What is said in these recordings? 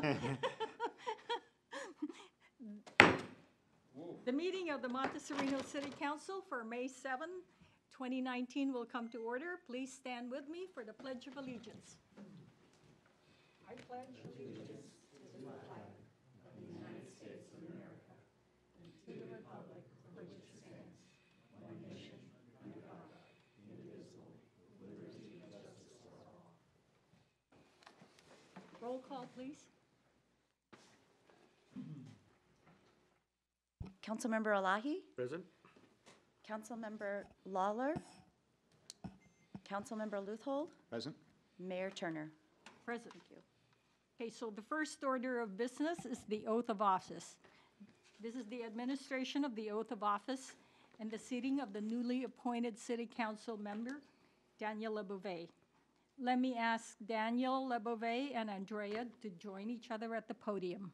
The meeting of the Monte Sereno City Council for May 7, 2019 will come to order. Please stand with me for the Pledge of Allegiance. I pledge allegiance to the flag of the United States of America and to the republic for which it stands, one nation, under God, indivisible, with liberty and justice for all. Roll call, please. Councilmember Elahi, Present. Councilmember Lawler, Councilmember Luthold, Present. Mayor Turner. Present. Thank you. Okay, so the first order of business is the oath of office. This is the administration of the oath of office and the seating of the newly appointed city council member, Daniel LeBouvet. Let me ask Daniel LeBouvet and Andrea to join each other at the podium.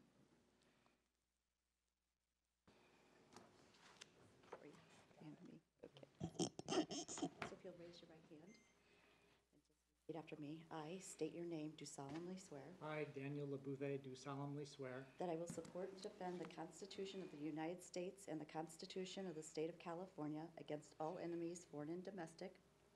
So if you'll raise your right hand and just repeat after me. I state your name, do solemnly swear I, Daniel LeBouvet, do solemnly swear that I will support and defend the Constitution of the United States and the Constitution of the State of California against all enemies, foreign and domestic,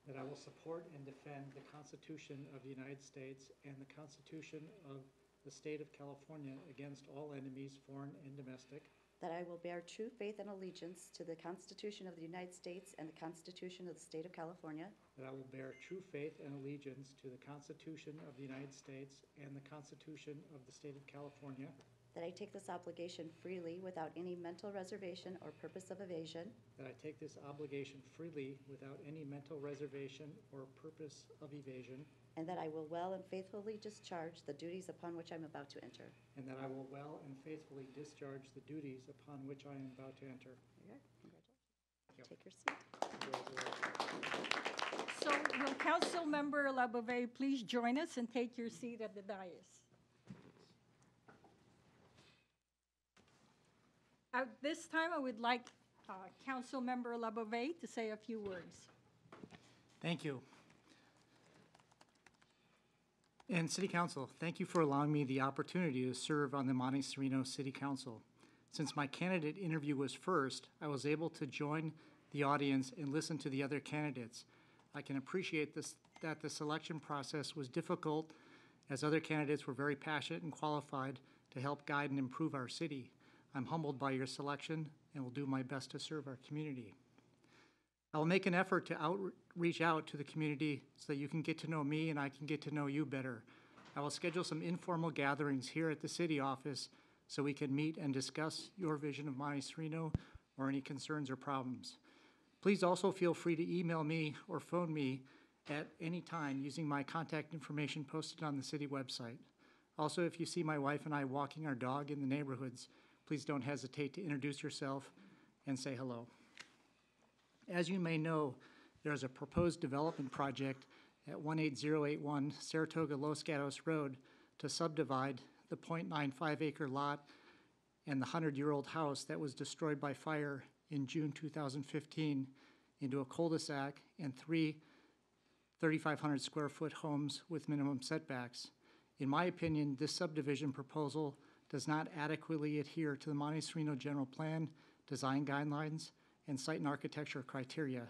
that I will support and defend the Constitution of the United States and the Constitution of the State of California against all enemies, foreign and domestic, that I will bear true faith and allegiance to the Constitution of the United States and the Constitution of the State of California, that I will bear true faith and allegiance to the Constitution of the United States and the Constitution of the State of California, that I take this obligation freely without any mental reservation or purpose of evasion, that I take this obligation freely without any mental reservation or purpose of evasion, and that I will well and faithfully discharge the duties upon which I'm about to enter. and that I will well and faithfully discharge the duties upon which I am about to enter. There you go. Congratulations. Take your seat. So will Council Member LeBouvet please join us and take your seat at the dais? At this time, I would like Council Member LeBouvet to say a few words. Thank you. And City Council, thank you for allowing me the opportunity to serve on the Monte Sereno City Council. Since my candidate interview was first, I was able to join the audience and listen to the other candidates. I can appreciate that the selection process was difficult, as other candidates were very passionate and qualified to help guide and improve our city. I'm humbled by your selection and will do my best to serve our community. I will make an effort to reach out to the community so that you can get to know me and I can get to know you better. I will schedule some informal gatherings here at the city office so we can meet and discuss your vision of Monte Sereno or any concerns or problems. Please also feel free to email me or phone me at any time using my contact information posted on the city website. Also, if you see my wife and I walking our dog in the neighborhoods, please don't hesitate to introduce yourself and say hello. As you may know, there is a proposed development project at 18081 Saratoga Los Gatos Road to subdivide the 0.95 acre lot and the 100-year-old house that was destroyed by fire in June 2015 into a cul-de-sac and three 3,500 square foot homes with minimum setbacks. In my opinion, this subdivision proposal does not adequately adhere to the Monte Sereno General Plan, design guidelines, and site and architecture criteria.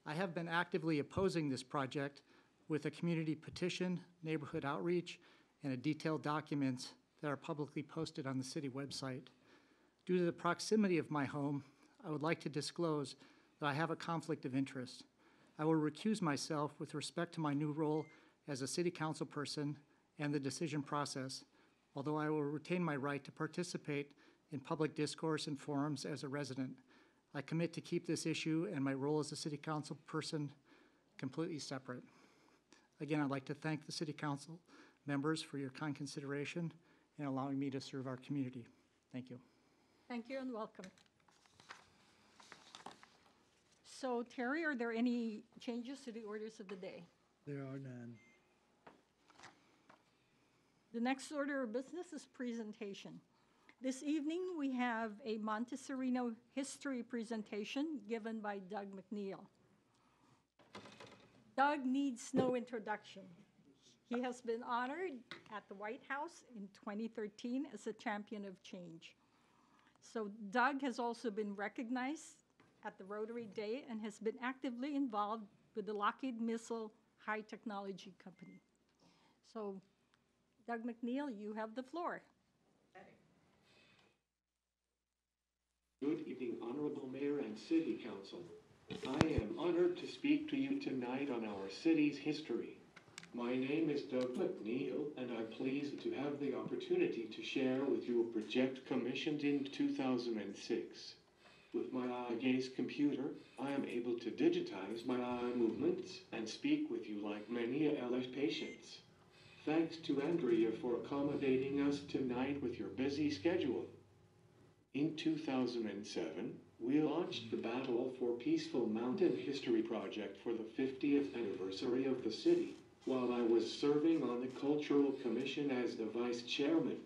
I have been actively opposing this project with a community petition, neighborhood outreach, and a detailed documents that are publicly posted on the city website. Due to the proximity of my home, I would like to disclose that I have a conflict of interest. I will recuse myself with respect to my new role as a city council person and the decision process, although I will retain my right to participate in public discourse and forums as a resident. I commit to keep this issue and my role as a city council person completely separate. Again, I'd like to thank the city council members for your kind consideration and allowing me to serve our community. Thank you. Thank you and welcome. So Terry, are there any changes to the orders of the day? There are none. The next order of business is presentation. This evening, we have a Monte Sereno history presentation given by Doug McNeil. Doug needs no introduction. He has been honored at the White House in 2013 as a champion of change. So Doug has also been recognized at the Rotary Day and has been actively involved with the Lockheed Missile High Technology Company. So Doug McNeil, you have the floor. Good evening, Honorable Mayor and City Council. I am honored to speak to you tonight on our city's history. My name is Doug McNeil, and I'm pleased to have the opportunity to share with you a project commissioned in 2006. With my eye gaze computer, I am able to digitize my eye movements and speak with you like many ALS patients. Thanks to Andrea for accommodating us tonight with your busy schedule. In 2007, we launched the Battle for Peaceful Mountain History Project for the 50th anniversary of the city, while I was serving on the Cultural Commission as the Vice Chairman.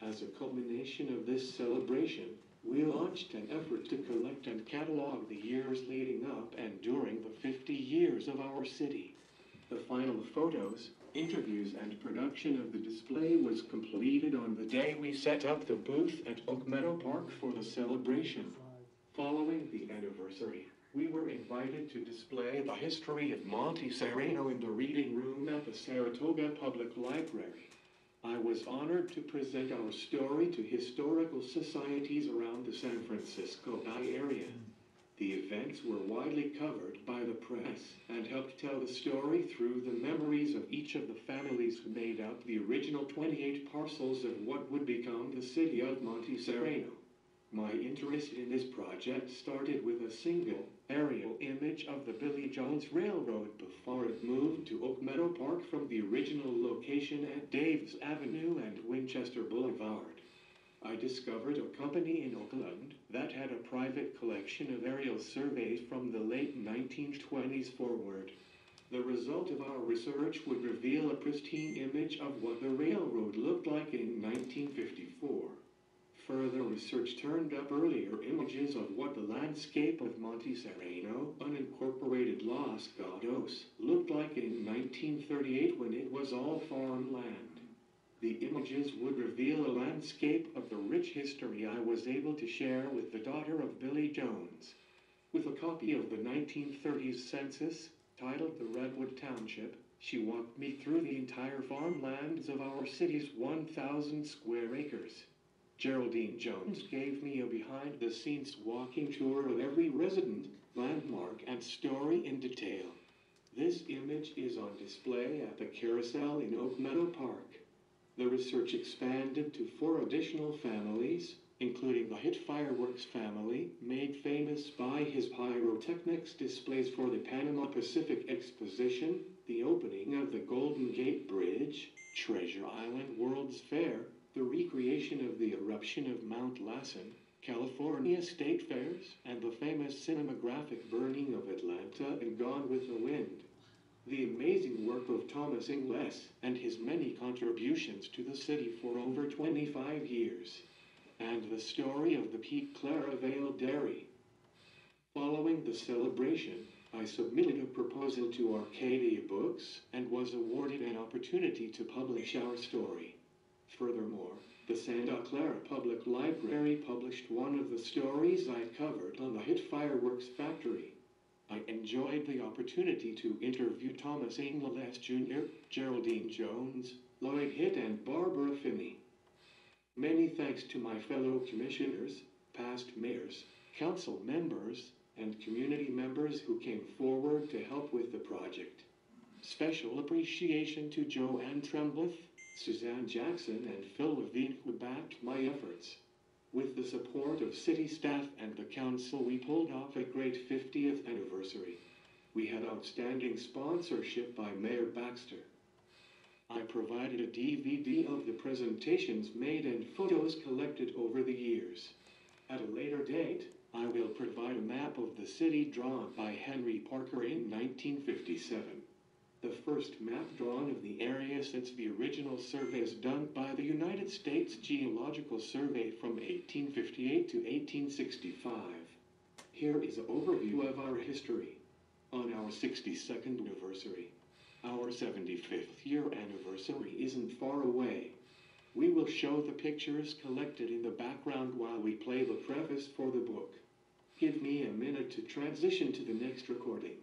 As a culmination of this celebration, we launched an effort to collect and catalog the years leading up and during the 50 years of our city. The final photos, interviews, and production of the display was completed on the day we set up the booth at Oak Meadow Park for the celebration. Following the anniversary, we were invited to display the history of Monte Sereno in the reading room at the Saratoga Public Library. I was honored to present our story to historical societies around the San Francisco Bay Area. The events were widely covered by the press and helped tell the story through the memories of each of the families who made up the original 28 parcels of what would become the city of Monte Sereno. My interest in this project started with a single aerial image of the Billy Jones Railroad before it moved to Oak Meadow Park from the original location at Davis Avenue and Winchester Boulevard. I discovered a company in Oakland that had a private collection of aerial surveys from the late 1920s forward. The result of our research would reveal a pristine image of what the railroad looked like in 1954. Further research turned up earlier images of what the landscape of Monte Sereno, unincorporated Los Gatos, looked like in 1938 when it was all farmland. The images would reveal a landscape of the rich history I was able to share with the daughter of Billy Jones. With a copy of the 1930s census, titled The Redwood Township, she walked me through the entire farmlands of our city's 1,000 square acres. Geraldine Jones gave me a behind-the-scenes walking tour of every resident, landmark, and story in detail. This image is on display at the Carousel in Oak Meadow Park. The research expanded to 4 additional families, including the hit Fireworks family, made famous by his pyrotechnics displays for the Panama Pacific Exposition, the opening of the Golden Gate Bridge, Treasure Island World's Fair, the recreation of the eruption of Mount Lassen, California State Fairs, and the famous cinematographic burning of Atlanta and Gone with the Wind. The amazing work of Thomas Ingles and his many contributions to the city for over 25 years, and the story of the Pete Clara Vale Dairy. Following the celebration, I submitted a proposal to Arcadia Books and was awarded an opportunity to publish our story. Furthermore, the Santa Clara Public Library published one of the stories I covered on the hit Fireworks Factory. I enjoyed the opportunity to interview Thomas Ingles Jr., Geraldine Jones, Lloyd Hitt, and Barbara Finney. Many thanks to my fellow commissioners, past mayors, council members, and community members who came forward to help with the project. Special appreciation to Joanne Trembleth, Suzanne Jackson, and Phil Levine who backed my efforts. With the support of city staff and the council, we pulled off a great 50th anniversary. We had outstanding sponsorship by Mayor Baxter. I provided a DVD of the presentations made and photos collected over the years. At a later date, I will provide a map of the city drawn by Henry Parker in 1957. The first map drawn of the area since the original surveys done by the United States Geological Survey from 1858 to 1865. Here is an overview of our history. On our 62nd anniversary, Our 75th year anniversary isn't far away. We will show the pictures collected in the background while we play the preface for the book. Give me a minute to transition to the next recording.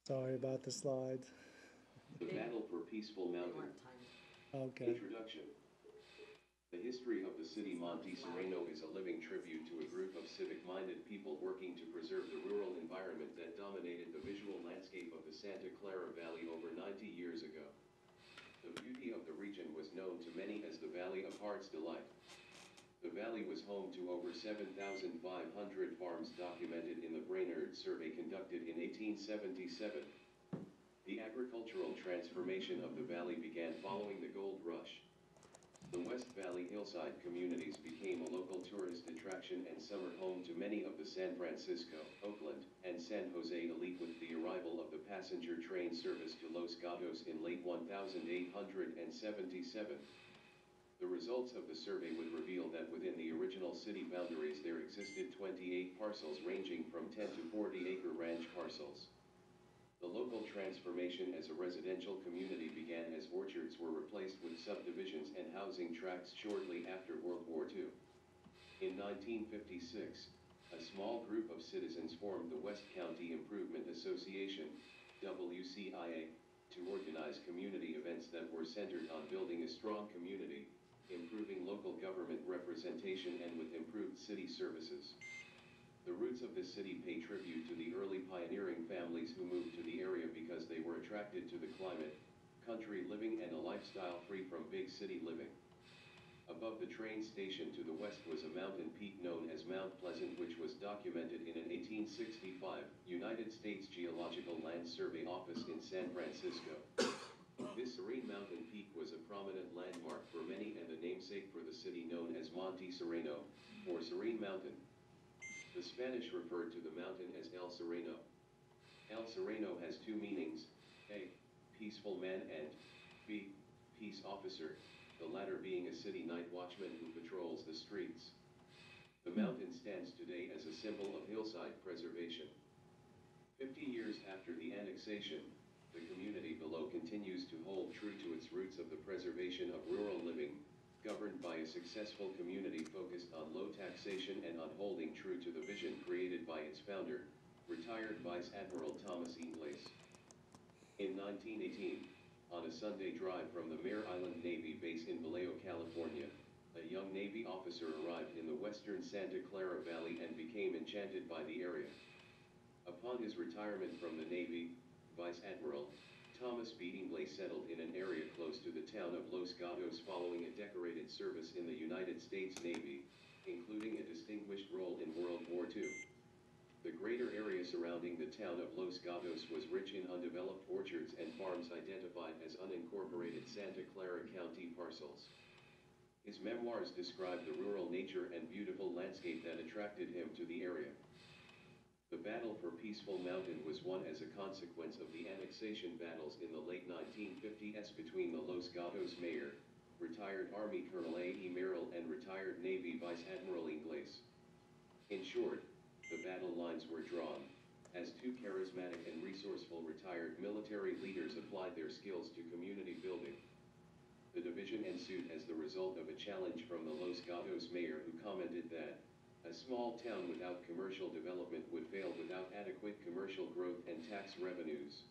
Sorry about the slides. The Battle for Peaceful Mountain. Okay. Introduction. The history of the city Monte Sereno is a living tribute to a group of civic-minded people working to preserve the rural environment that dominated the visual landscape of the Santa Clara Valley over 90 years ago. The beauty of the region was known to many as the Valley of Heart's Delight. The valley was home to over 7,500 farms documented in the Brainerd survey conducted in 1877. The agricultural transformation of the valley began following the gold rush. The West Valley hillside communities became a local tourist attraction and summer home to many of the San Francisco, Oakland, and San Jose elite with the arrival of the passenger train service to Los Gatos in late 1877. The results of the survey would reveal that within the original city boundaries there existed 28 parcels ranging from 10 to 40-acre ranch parcels. The local transformation as a residential community began as orchards were replaced with subdivisions and housing tracts shortly after World War II. In 1956, a small group of citizens formed the West County Improvement Association, WCIA, to organize community events that were centered on building a strong community, improving local government representation, and with improved city services. The roots of the city pay tribute to the early pioneering families who moved to the area because they were attracted to the climate, country living, and a lifestyle free from big city living. Above the train station to the west was a mountain peak known as Mount Pleasant, which was documented in an 1865 United States Geological Land Survey office in San Francisco. This serene mountain peak was a prominent landmark for many and the namesake for the city known as Monte Sereno, or Serene Mountain. The Spanish referred to the mountain as El Sereno. El Sereno has two meanings: A, peaceful man, and B, peace officer, the latter being a city night watchman who patrols the streets. The mountain stands today as a symbol of hillside preservation. 50 years after the annexation, the community below continues to hold true to its roots of the preservation of rural living, governed by a successful community focused on low taxation and on holding true to the vision created by its founder, retired Vice Admiral Thomas Ingles. In 1918, on a Sunday drive from the Mare Island Navy base in Vallejo, California, a young Navy officer arrived in the western Santa Clara Valley and became enchanted by the area. Upon his retirement from the Navy, Vice Admiral Thomas B. Ingles settled in an area close to the town of Los Gatos following a decorated service in the United States Navy, including a distinguished role in World War II. The greater area surrounding the town of Los Gatos was rich in undeveloped orchards and farms identified as unincorporated Santa Clara County parcels. His memoirs describe the rural nature and beautiful landscape that attracted him to the area. The battle for Peaceful Mountain was won as a consequence of the annexation battles in the late 1950s between the Los Gatos mayor, retired Army Colonel A.E. Merrill, and retired Navy Vice Admiral Ingles. In short, the battle lines were drawn as two charismatic and resourceful retired military leaders applied their skills to community building. The division ensued as the result of a challenge from the Los Gatos mayor, who commented that a small town without commercial development would fail without adequate commercial growth and tax revenues.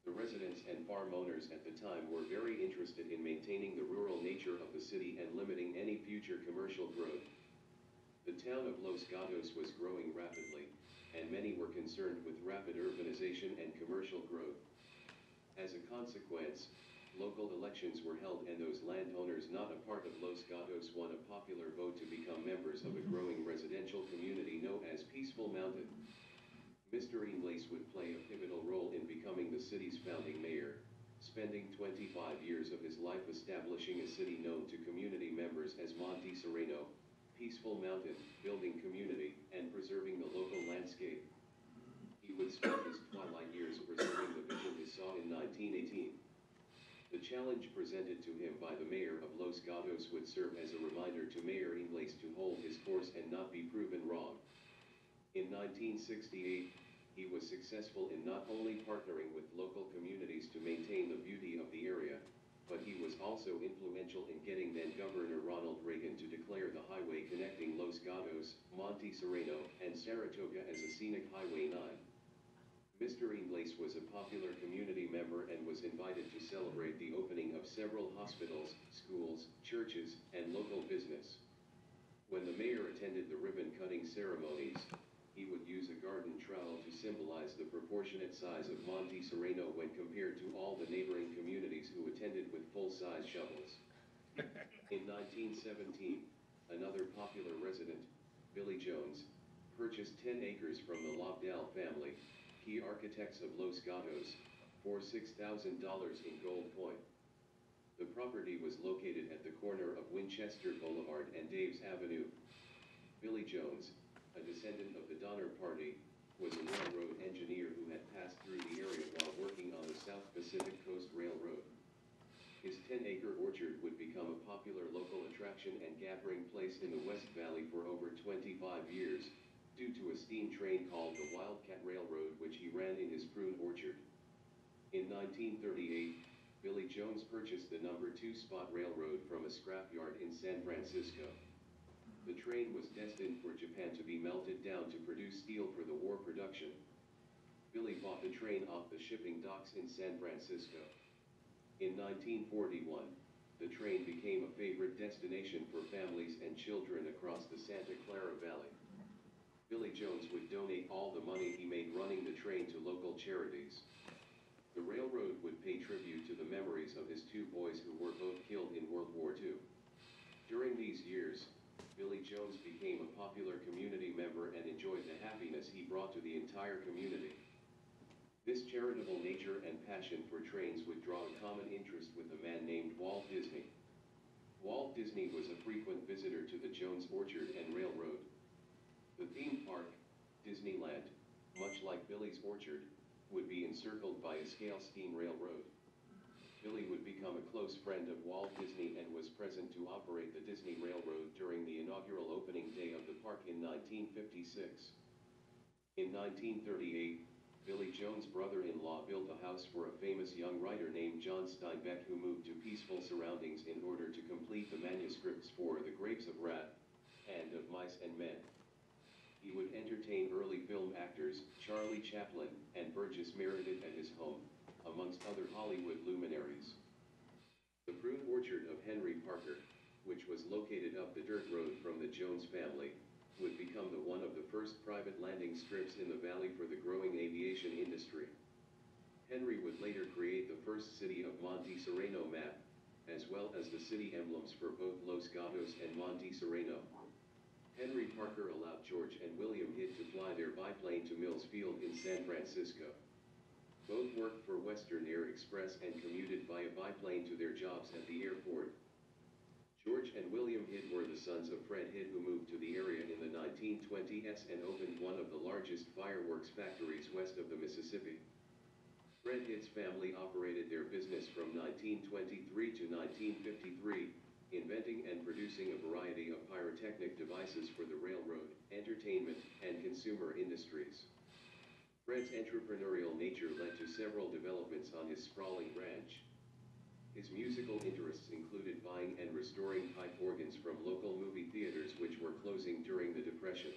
The residents and farm owners at the time were very interested in maintaining the rural nature of the city and limiting any future commercial growth. The town of Los Gatos was growing rapidly, and many were concerned with rapid urbanization and commercial growth. As a consequence, local elections were held, and those landowners not a part of Los Gatos won a popular vote to become members of a growing residential community known as Peaceful Mountain. Mr. Ingles would play a pivotal role in becoming the city's founding mayor, spending 25 years of his life establishing a city known to community members as Monte Sereno, Peaceful Mountain, building community, and preserving the local landscape. He would spend his twilight years preserving the vision he saw in 1918. The challenge presented to him by the mayor of Los Los Gatos would serve as a reminder to Mayor Ingles to hold his course and not be proven wrong. In 1968, he was successful in not only partnering with local communities to maintain the beauty of the area, but he was also influential in getting then Governor Ronald Reagan to declare the highway connecting Los Gatos, Monte Sereno, and Saratoga as a scenic Highway 9. Mr. Ingles was a popular community member and was invited to celebrate the opening of several hospitals, schools, churches, and local business. When the mayor attended the ribbon-cutting ceremonies, he would use a garden trowel to symbolize the proportionate size of Monte Sereno when compared to all the neighboring communities who attended with full-size shovels. In 1917, another popular resident, Billy Jones, purchased 10 acres from the Lobdell family, key architects of Los Gatos, for $6,000 in gold coin. The property was located at the corner of Winchester Boulevard and Daves Avenue. Billy Jones, a descendant of the Donner Party, was a railroad engineer who had passed through the area while working on the South Pacific Coast Railroad. His 10-acre orchard would become a popular local attraction and gathering place in the West Valley for over 25 years, due to a steam train called the Wildcat Railroad which he ran in his prune orchard. In 1938, Billy Jones purchased the number 2 Spot Railroad from a scrapyard in San Francisco. The train was destined for Japan to be melted down to produce steel for the war production. Billy bought the train off the shipping docks in San Francisco. In 1941, the train became a favorite destination for families and children across the Santa Clara Valley. Billy Jones would donate all the money he made running the train to local charities. The railroad would pay tribute to the memories of his 2 boys who were both killed in World War II. During these years, Billy Jones became a popular community member and enjoyed the happiness he brought to the entire community. This charitable nature and passion for trains would draw a common interest with a man named Walt Disney. Walt Disney was a frequent visitor to the Jones Orchard and Railroad. The theme park, Disneyland, much like Billy's orchard, would be encircled by a scale steam railroad. Billy would become a close friend of Walt Disney and was present to operate the Disney Railroad during the inaugural opening day of the park in 1956. In 1938, Billy Jones' brother-in-law built a house for a famous young writer named John Steinbeck who moved to peaceful surroundings in order to complete the manuscripts for The Grapes of Wrath and Of Mice and Men. He would entertain early film actors Charlie Chaplin and Burgess Meredith at his home, amongst other Hollywood luminaries. The prune orchard of Henry Parker, which was located up the dirt road from the Jones family, would become one of the first private landing strips in the valley for the growing aviation industry. Henry would later create the first city of Monte Sereno map, as well as the city emblems for both Los Gatos and Monte Sereno. Henry Parker allowed George and William Hitt to fly their biplane to Mills Field in San Francisco. Both worked for Western Air Express and commuted via biplane to their jobs at the airport. George and William Hitt were the sons of Fred Hitt, who moved to the area in the 1920s and opened one of the largest fireworks factories west of the Mississippi. Fred Hitt's family operated their business from 1923 to 1953, inventing and producing a variety of pyrotechnic devices for the railroad, entertainment, and consumer industries. Fred's entrepreneurial nature led to several developments on his sprawling ranch. His musical interests included buying and restoring pipe organs from local movie theaters which were closing during the Depression.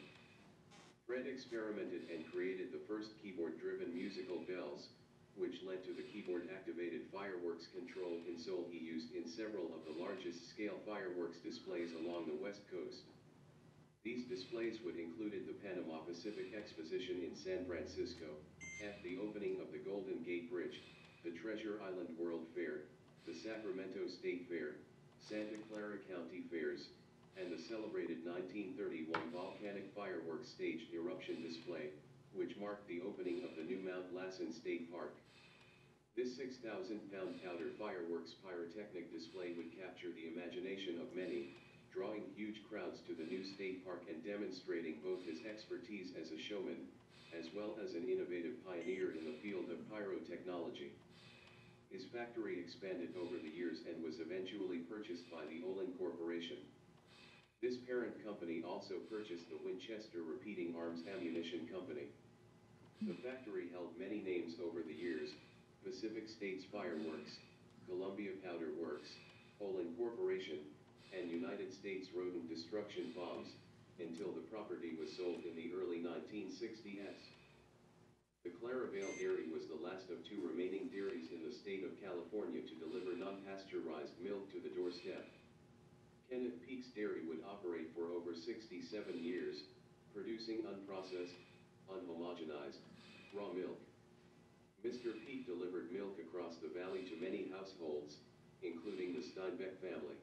Fred experimented and created the first keyboard-driven musical bells, which led to the keyboard-activated fireworks control console he used in several of the largest-scale fireworks displays along the West Coast. These displays would included the Panama Pacific Exposition in San Francisco, at the opening of the Golden Gate Bridge, the Treasure Island World Fair, the Sacramento State Fair, Santa Clara County Fairs, and the celebrated 1931 volcanic fireworks staged eruption display, which marked the opening of the new Mount Lassen State Park. This 6,000-pound powder fireworks pyrotechnic display would capture the imagination of many, drawing huge crowds to the new state park and demonstrating both his expertise as a showman, as well as an innovative pioneer in the field of pyrotechnology. His factory expanded over the years and was eventually purchased by the Olin Corporation. This parent company also purchased the Winchester Repeating Arms Ammunition Company. The factory held many names over the years: Pacific States Fireworks, Columbia Powder Works, Olin Corporation, and United States Rodent Destruction Bombs, until the property was sold in the early 1960s. The Claravale Dairy was the last of two remaining dairies in the state of California to deliver non-pasteurized milk to the doorstep. Kenneth Peake's dairy would operate for over 67 years, producing unprocessed, unhomogenized, raw milk. Mr. Peake delivered milk across the valley to many households, including the Steinbeck family.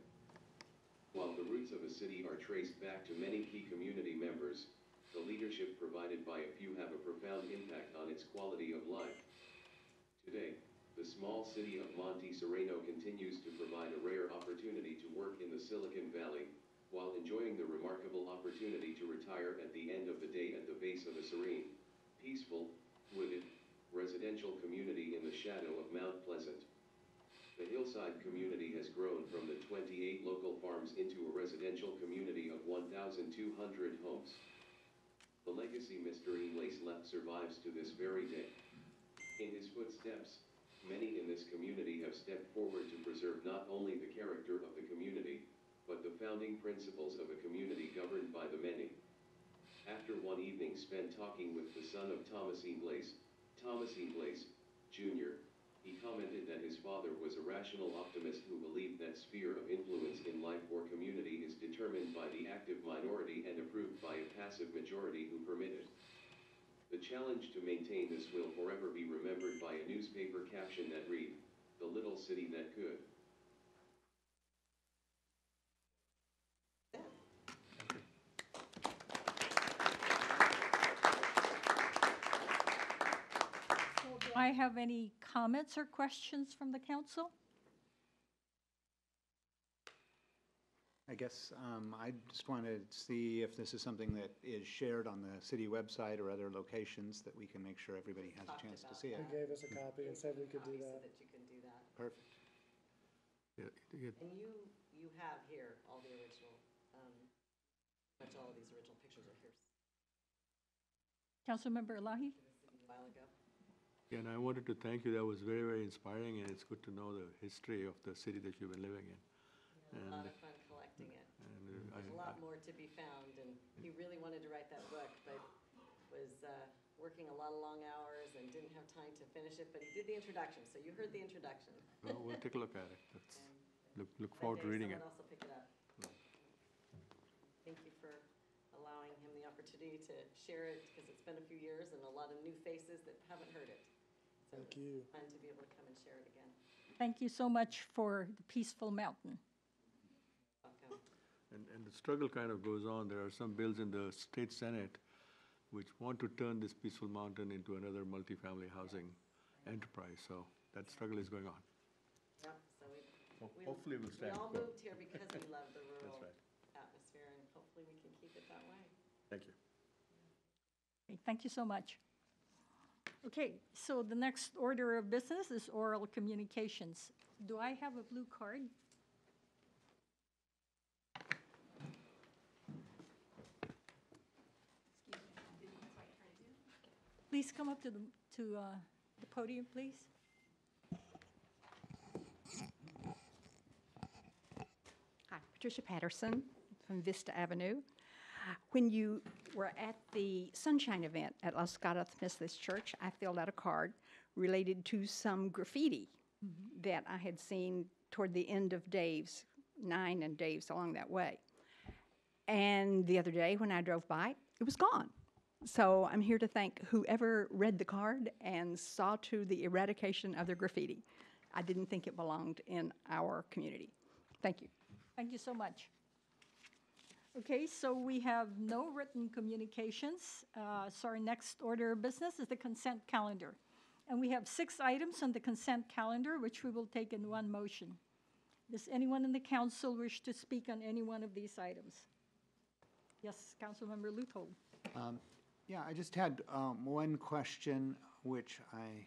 While the roots of a city are traced back to many key community members, the leadership provided by a few have a profound impact on its quality of life. Today, the small city of Monte Sereno continues to provide a rare opportunity to work in the Silicon Valley, while enjoying the remarkable opportunity to retire at the end of the day at the base of a serene, peaceful, wooded, residential community in the shadow of Mount Pleasant. The hillside community has grown from the 28 local farms into a residential community of 1,200 homes. The legacy Mr. Inglace left survives to this very day. In his footsteps, many in this community have stepped forward to preserve not only the character of the community, but the founding principles of a community governed by the many. After one evening spent talking with the son of Thomas Inglace, Jr., he commented that his father was a rational optimist who believed that sphere of influence in life or community is determined by the active minority and approved by a passive majority who permit it. The challenge to maintain this will forever be remembered by a newspaper caption that read, "The little city that could." Do I have any comments or questions from the council? I guess I just want to see if this is something that is shared on the city website or other locations that we can make sure everybody has a chance to see it. He gave us a copy and said we could do that. So that you can do that. Perfect. And you have here all the original, much all of these original pictures are here Councilmember Elahi? a while ago. Yeah, and I wanted to thank you. That was very, very inspiring, and it's good to know the history of the city that you've been living in. A lot of fun collecting it. And There's a lot more to be found, and he really wanted to write that book, but was working a lot of long hours and didn't have time to finish it, but he did the introduction, so you heard the introduction. well, we'll take a look at it. And Look forward to maybe reading it. someone else will pick it up. Thank you for allowing him the opportunity to share it, because it's been a few years and a lot of new faces that haven't heard it. So Thank you. it's fun to be able to come and share it again. Thank you so much for the Peaceful Mountain. Welcome. And the struggle kind of goes on. There are some bills in the state senate which want to turn this Peaceful Mountain into another multifamily housing enterprise. So that struggle is going on. Yep, so Hopefully we'll stand. We all moved here because we love the rural right. atmosphere, and hopefully we can keep it that way. Thank you. Okay, thank you so much. Okay, so the next order of business is oral communications. Do I have a blue card? Please come up to the podium, please. Hi, Patricia Patterson from Vista Avenue. When you were at the Sunshine event at Los Gatos Methodist Church, I filled out a card related to some graffiti that I had seen toward the end of Dave's, 9 and Dave's along that way. And the other day when I drove by, it was gone. So I'm here to thank whoever read the card and saw to the eradication of the graffiti. I didn't think it belonged in our community. Thank you. Thank you so much. Okay, so we have no written communications. So our next order of business is the consent calendar. And we have 6 items on the consent calendar, which we will take in one motion. Does anyone in the council wish to speak on any one of these items? Yes, Councilmember Luthold. Yeah, I just had one question. which I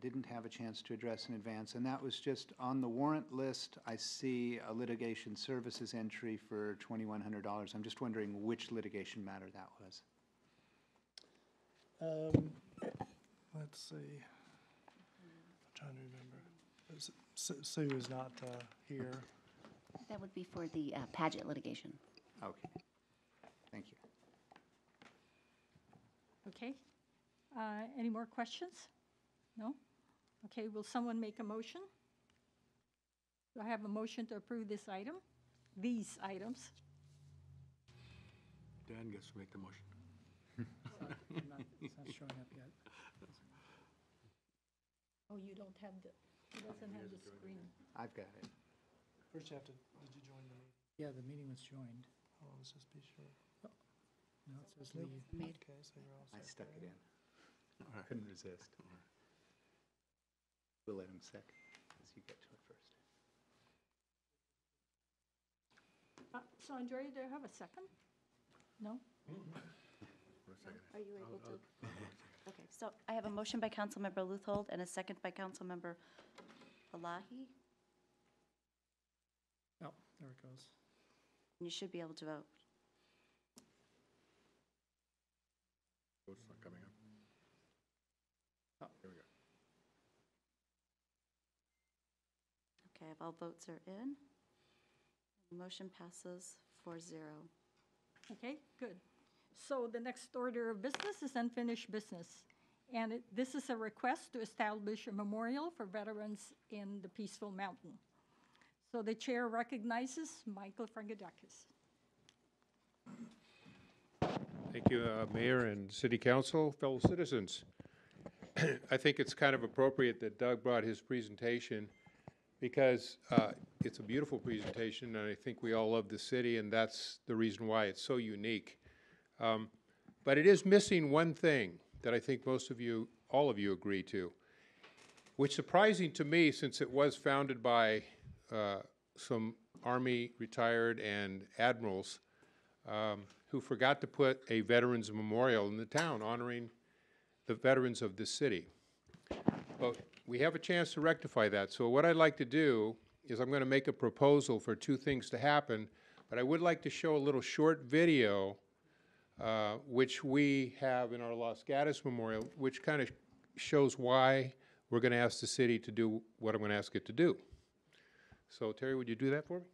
didn't have a chance to address in advance, and that was just on the warrant list, I see a litigation services entry for $2,100. I'm just wondering which litigation matter that was. Let's see. I'm trying to remember. Sue is not here. That would be for the Paget litigation. Okay, thank you. Okay. Any more questions? No? Okay, will someone make a motion? Do I have a motion to approve this item? These items? Dan gets to make the motion. It's not showing up yet. Oh, you don't have the, he doesn't have the screen. I've got it. First you have to, did you join the meeting? Yeah, the meeting was joined. Oh, let's just be sure. No, it says leave. Okay, so you're all I set stuck it there. in. Couldn't resist. We'll let him sec as you get to it first. So Andrea, do you have a second? No? Are you able to? Okay, so I have a motion by Councilmember Luthold and a second by Councilmember Alahi. Oh, there it goes. You should be able to vote. Vote's not coming up. Here we go. Okay, if all votes are in, the motion passes 4-0. Okay, good. So the next order of business is unfinished business. And this is a request to establish a memorial for veterans in the Peaceful Mountain. So the chair recognizes Michael Frangadakis. Thank you, Mayor and City Council, fellow citizens. I think it's kind of appropriate that Doug brought his presentation because it's a beautiful presentation, and I think we all love the city, and that's the reason why it's so unique. But it is missing one thing that I think most of you, all of you agree to, which is surprising to me since it was founded by some Army retired and admirals who forgot to put a Veterans Memorial in the town honoring the veterans of this city. But we have a chance to rectify that. So what I'd like to do is I'm going to make a proposal for two things to happen, but I would like to show a little short video which we have in our Los Gatos Memorial, which kind of shows why we're going to ask the city to do what I'm going to ask it to do. So Terry, would you do that for me?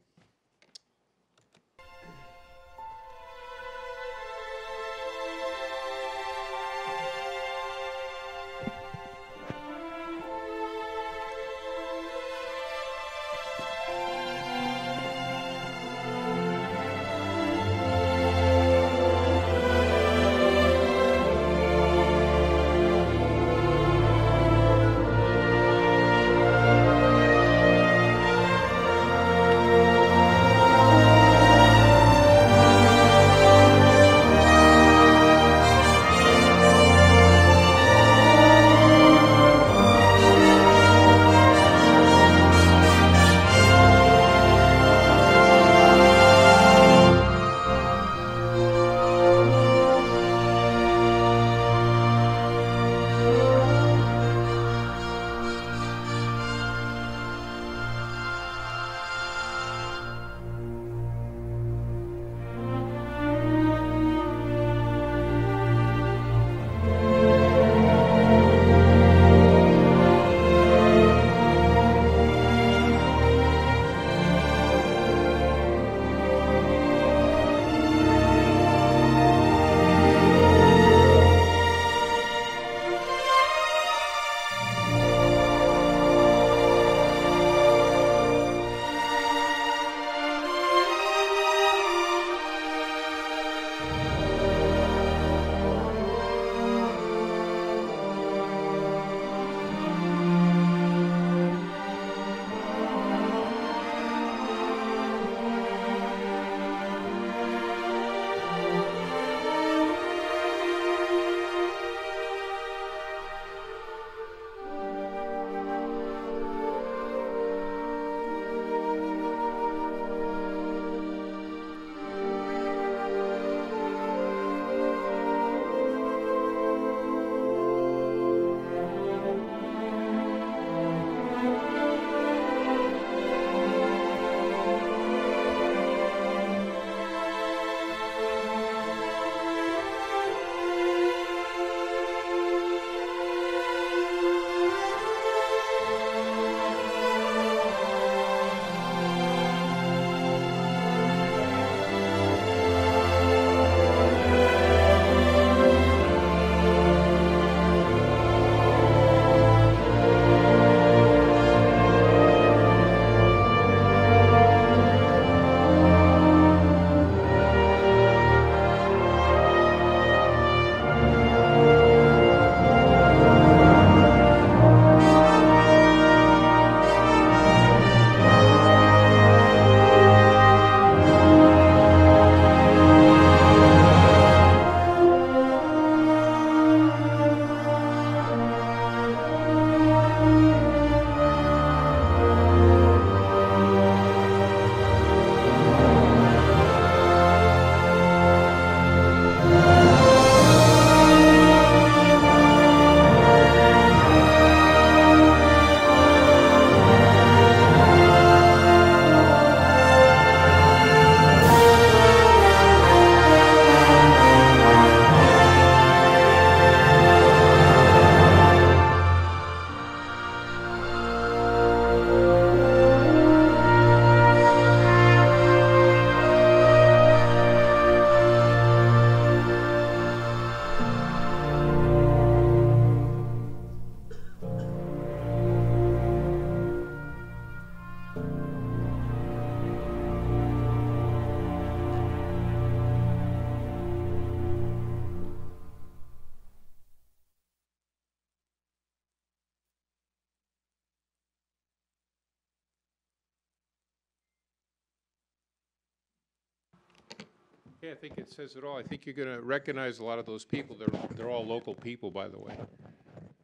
Okay, I think it says it all. I think you're going to recognize a lot of those people. They're all local people, by the way.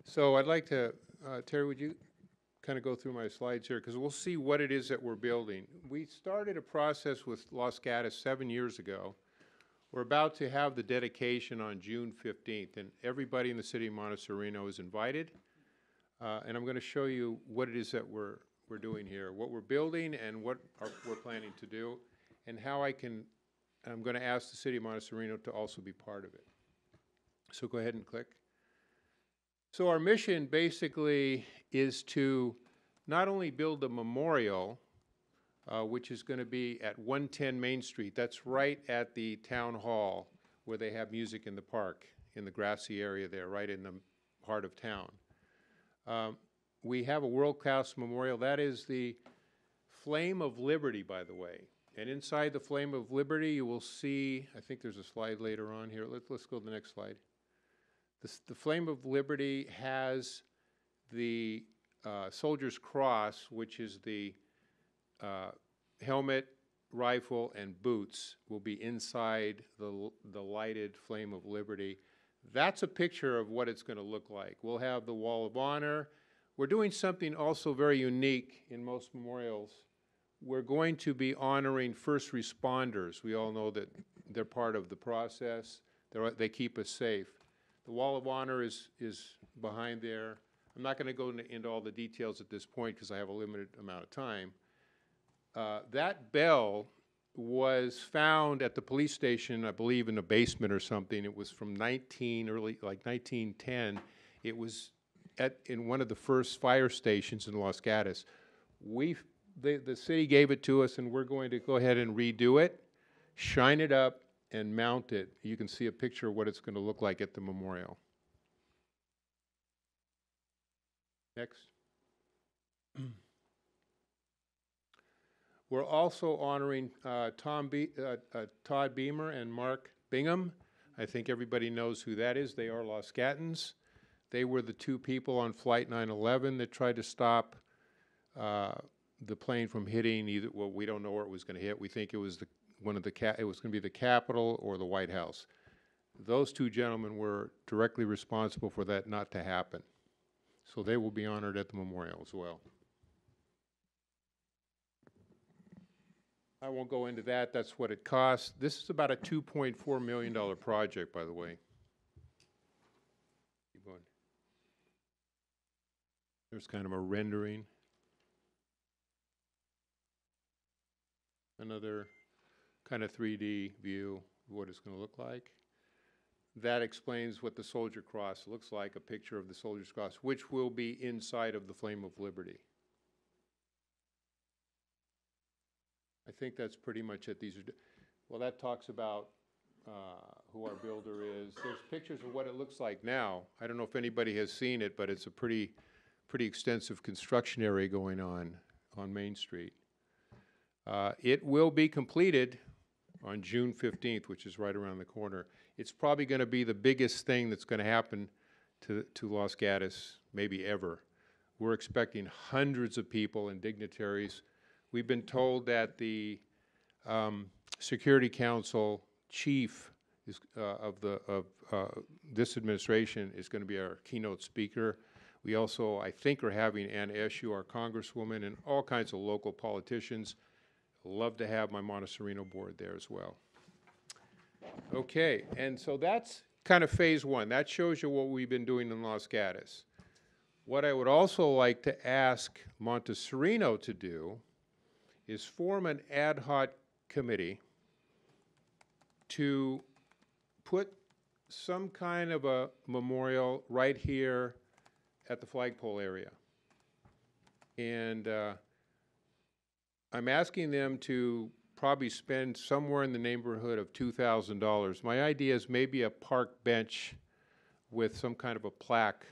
So I'd like to, Terry, would you kind of go through my slides here, because we'll see what it is that we're building. We started a process with Los Gatos 7 years ago. We're about to have the dedication on June 15th, and everybody in the city of Monte Sereno is invited. And I'm going to show you what it is that we're doing here, what we're building and what we're planning to do, and how I'm going to ask the city of Monte Sereno to also be part of it. So go ahead and click. So our mission basically is to not only build a memorial, which is going to be at 110 Main Street. That's right at the town hall where they have music in the park, in the grassy area there, right in the heart of town. We have a world-class memorial. That is the Flame of Liberty, by the way. And inside the Flame of Liberty, you will see, I think there's a slide later on here. Let's go to the next slide. The Flame of Liberty has the Soldier's Cross, which is the helmet, rifle, and boots will be inside the lighted Flame of Liberty. That's a picture of what it's going to look like. We'll have the Wall of Honor. We're doing something also very unique in most memorials. We're going to be honoring first responders. We all know that they're part of the process. They keep us safe. The Wall of Honor is behind there. I'm not going to go into all the details at this point because I have a limited amount of time. That bell was found at the police station, I believe in a basement or something. It was from like 1910. It was in one of the first fire stations in Los Gatos. The city gave it to us, and we're going to go ahead and redo it, shine it up, and mount it. You can see a picture of what it's going to look like at the memorial. Next. We're also honoring Todd Beamer and Mark Bingham. I think everybody knows who that is. They are Los Gatans. They were the two people on Flight 911 that tried to stop the plane from hitting either. Well, we don't know where it was going to hit. We think it was it was going to be the Capitol or the White House. Those two gentlemen were directly responsible for that not to happen. So they will be honored at the memorial as well. I won't go into that. That's what it costs. This is about a $2.4 million project, by the way. Keep going. There's kind of a rendering. Another kind of 3D view of what it's going to look like. That explains what the Soldier Cross looks like, a picture of the Soldier's Cross, which will be inside of the Flame of Liberty. I think that's pretty much it. Well, that talks about who our builder is. There's pictures of what it looks like now. I don't know if anybody has seen it, but it's a pretty extensive construction area going on Main Street. It will be completed on June 15th, which is right around the corner. It's probably going to be the biggest thing that's going to happen to Los Gatos, maybe ever. We're expecting hundreds of people and dignitaries. We've been told that the Security Council chief of this administration is going to be our keynote speaker. We also, I think, are having Ann Eshoo, our congresswoman, and all kinds of local politicians. Love to have my Monte Sereno board there as well. Okay, and so that's kind of phase one. That shows you what we've been doing in Los Gatos. What I would also like to ask Monte Sereno to do is form an ad hoc committee to put some kind of a memorial right here at the flagpole area. And I'm asking them to probably spend somewhere in the neighborhood of $2,000. My idea is maybe a park bench with some kind of a plaque.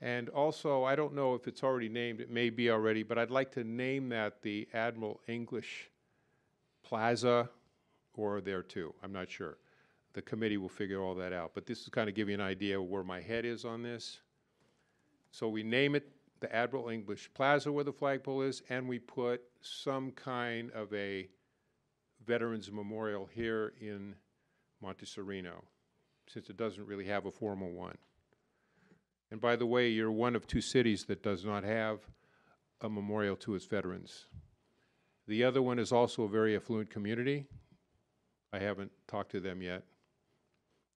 And also, I don't know if it's already named, it may be already, but I'd like to name that the Admiral English Plaza, or there too, I'm not sure. The committee will figure all that out, but this is kind of give you an idea of where my head is on this. So we name it the Admiral English Plaza where the flagpole is, and we put some kind of a Veterans Memorial here in Monte Sereno, since it doesn't really have a formal one. And by the way, you're one of 2 cities that does not have a memorial to its veterans. The other one is also a very affluent community. I haven't talked to them yet,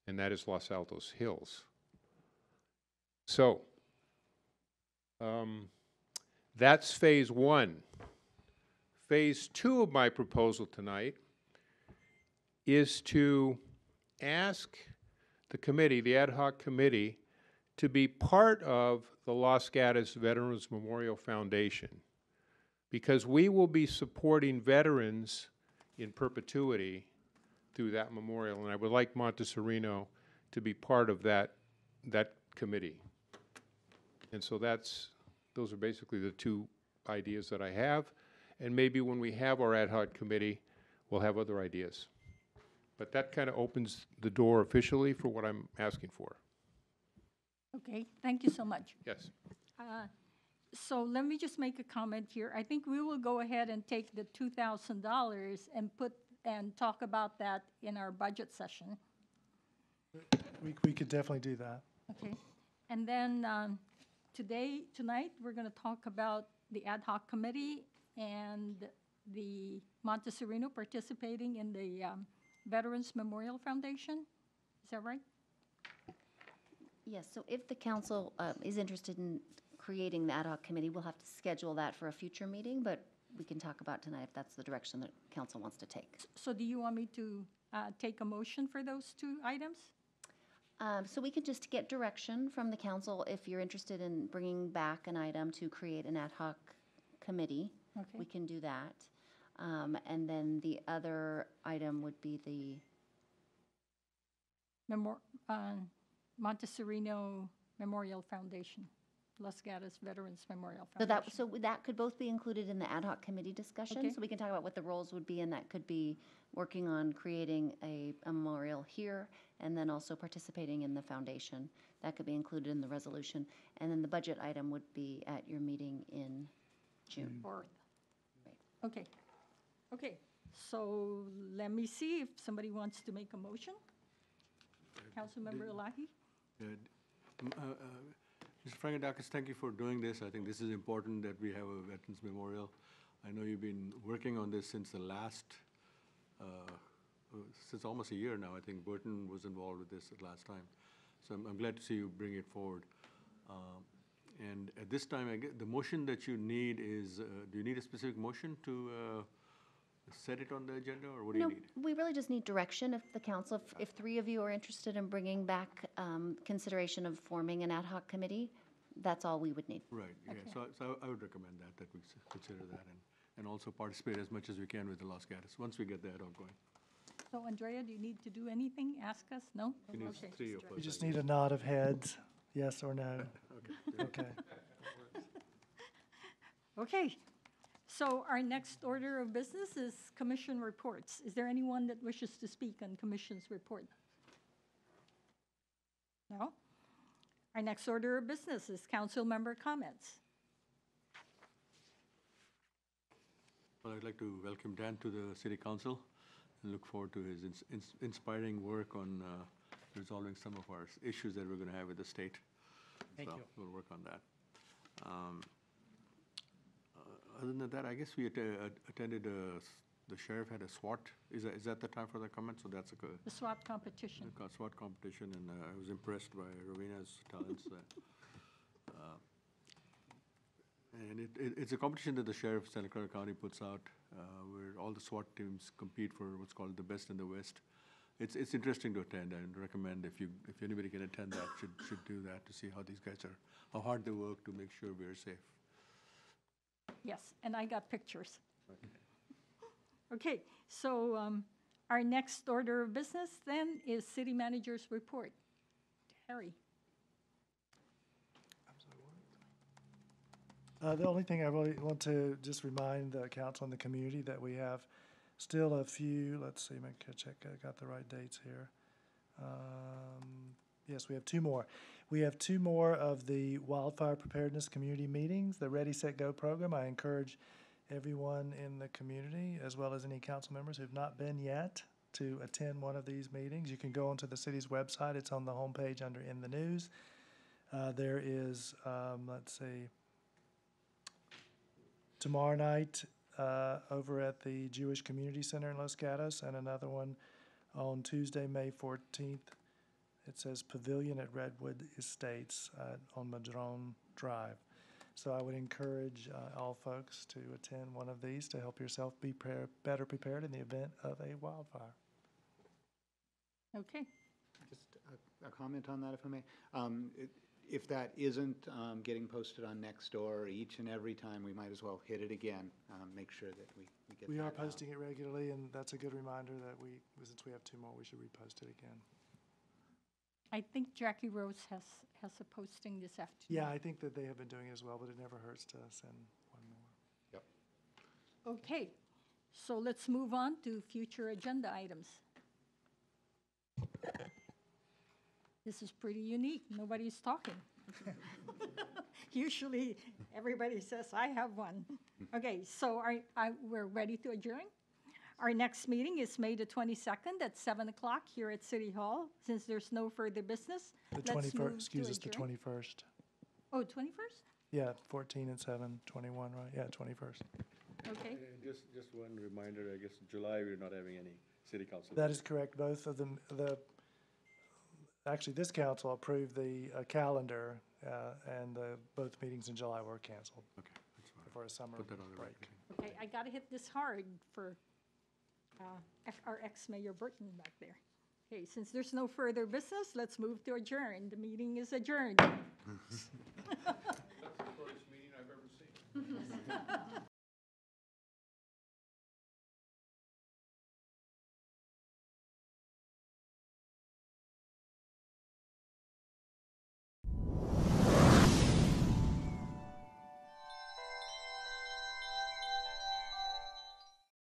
and that is Los Altos Hills. So, that's phase 1. Phase 2 of my proposal tonight is to ask the committee, the ad hoc committee, to be part of the Los Gatos Veterans Memorial Foundation, because we will be supporting veterans in perpetuity through that memorial, and I would like Monte Sereno to be part of that committee. And so those are basically the 2 ideas that I have, and maybe when we have our ad hoc committee, we'll have other ideas. But that kind of opens the door officially for what I'm asking for. Okay, thank you so much. Yes. So let me just make a comment here. I think we will go ahead and take the $2,000 and talk about that in our budget session. We could definitely do that. Okay, and then tonight, we're going to talk about the ad hoc committee and the Monte Sereno participating in the Veterans Memorial Foundation. Is that right? Yes, so if the council is interested in creating the ad hoc committee, we'll have to schedule that for a future meeting, but we can talk about tonight if that's the direction that council wants to take. So do you want me to take a motion for those 2 items? So we could just get direction from the council if you're interested in bringing back an item to create an ad hoc committee. Okay. We can do that. And then the other item would be the Monte Sereno Memorial Foundation, Los Gatos Veterans Memorial Foundation. So that could both be included in the ad hoc committee discussion. Okay. So we can talk about what the roles would be, and that could be working on creating a memorial here, and then also participating in the foundation. That could be included in the resolution. And then the budget item would be at your meeting in June. 4th. Right. Okay. Okay, so let me see if somebody wants to make a motion. Councilmember Elahi? Mr. Frangadakis, thank you for doing this. I think this is important that we have a Veterans Memorial. I know you've been working on this since since almost a year now. I think Burton was involved with this last time. So I'm glad to see you bring it forward. And at this time, I get the motion that you need is, do you need a specific motion to set it on the agenda, or what do you need? We really just need direction if the council, if 3 of you are interested in bringing back consideration of forming an ad hoc committee, that's all we would need. Right, yeah, Okay. so I would recommend that we consider that and also participate as much as we can with the Los Gatos, once we get the ad hoc going. So Andrea, do you need to do anything? Ask us? No? You need Okay. 3 of us. You just need a nod of heads, yes or no. Okay. Okay, so our next order of business is commission reports. Is there anyone that wishes to speak on commission's report? No? Our next order of business is council member comments. Well, I'd like to welcome Dan to the city council and look forward to his inspiring work on resolving some of our issues that we're going to have with the state. Thank you. We'll work on that. Other than that, I guess we attended, the sheriff had a SWAT. Is that the time for the comment? So that's The SWAT competition. SWAT competition, and I was impressed by Rowena's talents. And it's a competition that the sheriff of Santa Clara County puts out, where all the SWAT teams compete for what's called the best in the West. It's interesting to attend, and recommend if anybody can attend that, should do that to see how these guys how hard they work to make sure we're safe. Yes, and I got pictures. Okay, so our next order of business then is city manager's report. Harry. The only thing I really want to just remind the council and the community that we have still a few, let's see, make a check, I got the right dates here. Yes, we have 2 more. We have 2 more of the wildfire preparedness community meetings, the Ready, Set, Go program. I encourage everyone in the community, as well as any council members who've not been yet, to attend one of these meetings. You can go onto the city's website. It's on the homepage under In the News. There is, let's see, tomorrow night over at the Jewish Community Center in Los Gatos, and another one on Tuesday, May 14th. It says Pavilion at Redwood Estates on Madrone Drive. So I would encourage all folks to attend one of these to help yourself be better prepared in the event of a wildfire. Okay. Just a comment on that, if I may. If that isn't getting posted on Nextdoor each and every time, we might as well hit it again, make sure that we get We that are out. posting it regularly, and that's a good reminder that since we have 2 more, we should repost it again. I think Jackie Rose has a posting this afternoon. Yeah, I think that they have been doing it as well, but it never hurts to send one more. Yep. Okay, so let's move on to future agenda items. This is pretty unique. Nobody's talking. Usually, everybody says, I have one. Okay, so we're ready to adjourn. Our next meeting is May the 22nd at 7 o'clock here at City Hall. Since there's no further business, The let's 21st, move excuse to us, the adjourn. 21st. Oh, 21st? Yeah, 14 and 7, 21, right? Yeah, 21st. Okay. Just one reminder, I guess July, we're not having any city council. That is correct. Both of them, actually, this council approved the calendar, and both meetings in July were canceled Okay, that's fine. for a summer Put that on the break. record. Okay, I gotta hit this hard for our ex-mayor Burton back there. Okay, since there's no further business, let's move to adjourn. The meeting is adjourned. That's the shortest meeting I've ever seen.